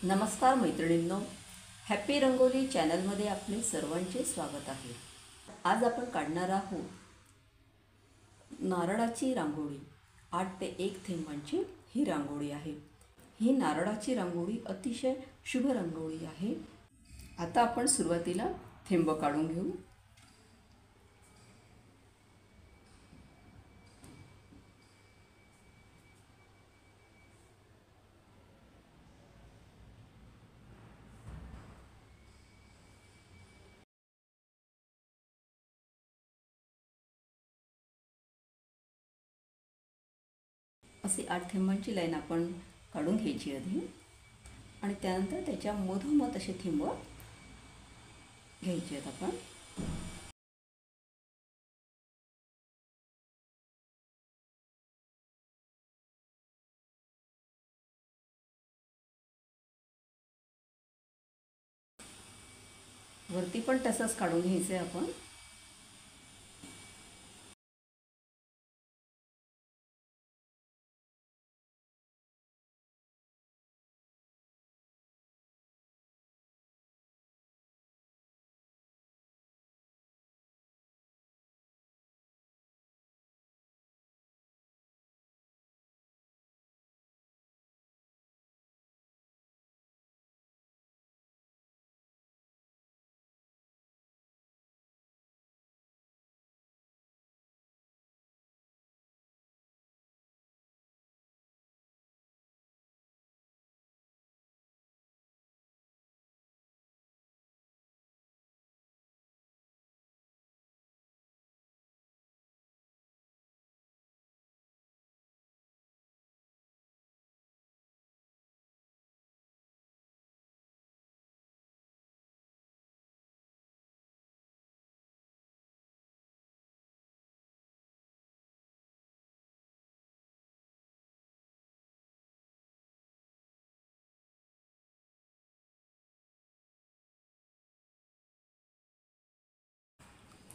नमस्कार मैत्रिणींनो, हॅपी रंगोली चॅनलमध्ये आपले सर्वांचे स्वागत आहे। आज आपण काढणार आहोत नारळाची रांगोळी। 8 ते 1 थेंबांची ही रांगोळी आहे। ही नारळाची रांगोळी अतिशय शुभ रांगोळी आहे। आता आपण सुरुवातीला थेंब काढून घेऊ। असे 8 थेंबांची लाईन आपण काढून घ्यायची आधी आणि त्यानंतर त्याच्या मधोमध असे थेंब घ्यायचे आहेत आपण। वरती पण तसंच काढून घ्यायचं आहे आपण।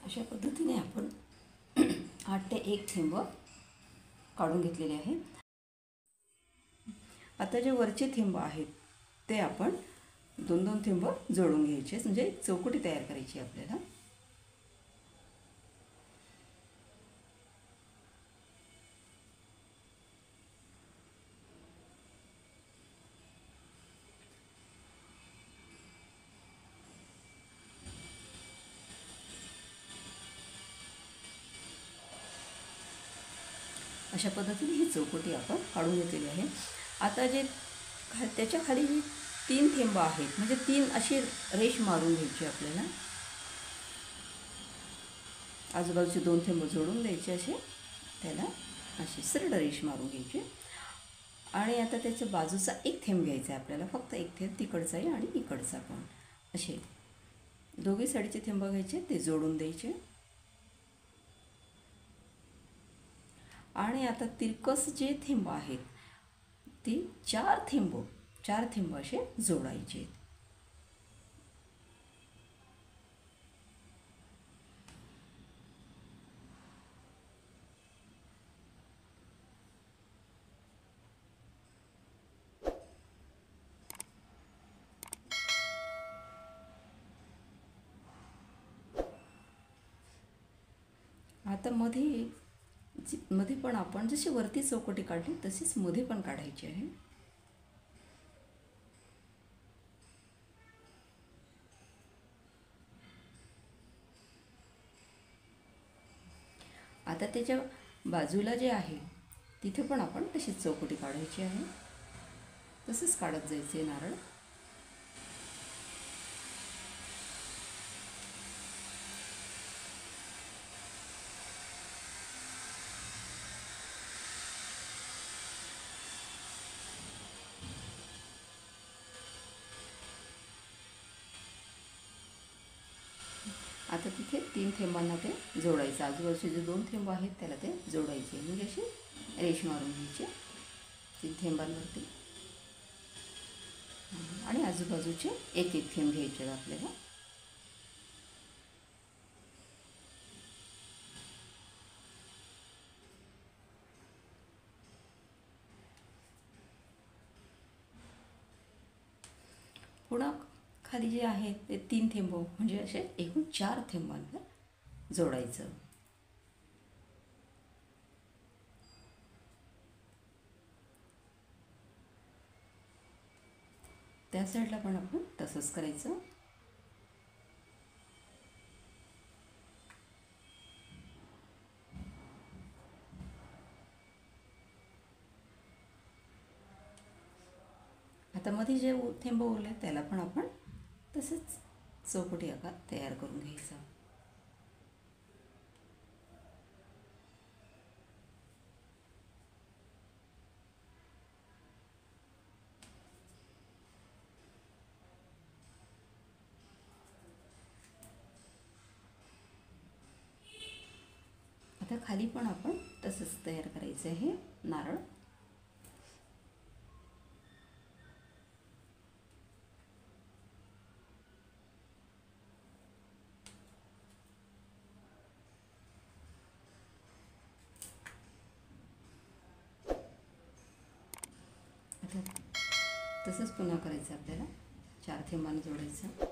अशा पद्धतीने आपण 8 ते 1 थेंब काढून घेतलेले आहे। आता जे वरचे थेंब आहेत ते आपण 2-2 थेंब जोडून घ्यायचे, म्हणजे चौकटी तयार करायची आपल्याला। अशा पद्धतीने ही चौकटी आपण काढून घेतलेली आहे। आता जे त्याच्या खाली जी 3 थेंब आहेत, म्हणजे 3 अशी रेष मारून घ्यायची आपल्याला। आजूबाजूचे 2 थेंब जोडून द्यायचे, असे त्याला अशी सरळ रेष मारून घ्यायची। आणि आता त्याच्या बाजूचा 1 थेंब घ्यायचा आहे आपल्याला, फक्त 1 थेंब तिकडचा आहे आणि इकडचा पण। असे दोघी साईडचे थेंब घ्यायचे, ते जोडून द्यायचे। आणि आता तिरकस जे थेंब आहेत ती 4 थेंब असे जोडायचे। आता मध्ये पण आपण जशी वरती चौकटी काढली तशीच मध्ये पण काढायची आहे। आता त्याच्या बाजूला जे आहे तिथे पण आपण तशीच चौकटी काढायची आहे, तसंच काढत जायचे नारळ। आता तिथे 3 थेंबांना ते जोडायचं, आजूबाजूचे जे 2 थेंब आहेत त्याला ते जोडायचे, म्हणजे अशी रेष मारून घ्यायची 3 थेंबांवरती। आणि आजूबाजूचे 1-1 थेंब घ्यायचे आपल्याला। पुन्हा खाली जे आहे ते 3 थेंब म्हणजे असे एकूण 4 थेंबांना जोडायचं. त्या साईडला पण आपण तसंच करायचं. आता मध्ये जे थेंब उरले त्याला पण आपण तसंच चौकटी आकार तयार करून घ्यायचा. आता खाली पण आपण तसंच तयार करायचं आहे नारळ. आता तसंच पुन्हा करायचं आपल्याला 4 थेंबांना जोडायचं.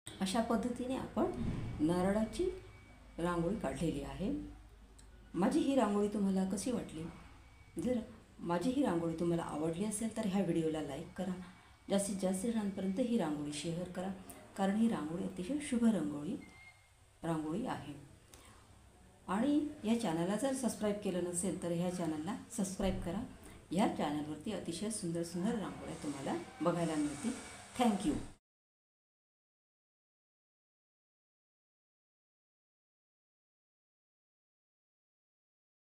अशा पद्धतीने आपण नारळाची रांगोळी काढलेली आहे. माझी ही रांगोळी तुम्हाला कशी वाटली? जर माझी ही रांगोळी तुम्हाला आवडली असेल तर ह्या व्हिडिओला लाईक करा. जास्तीत जास्त जणांपर्यंत ही रांगोळी शेअर करा, कारण ही रांगोळी अतिशय शुभ रांगोळी आहे. आणि या चॅनलला जर सबस्क्राईब केलं नसेल तर ह्या चॅनलला सबस्क्राईब करा. ह्या चॅनलवरती अतिशय सुंदर सुंदर रांगोळ्या तुम्हाला बघायला मिळतील. थँक्यू.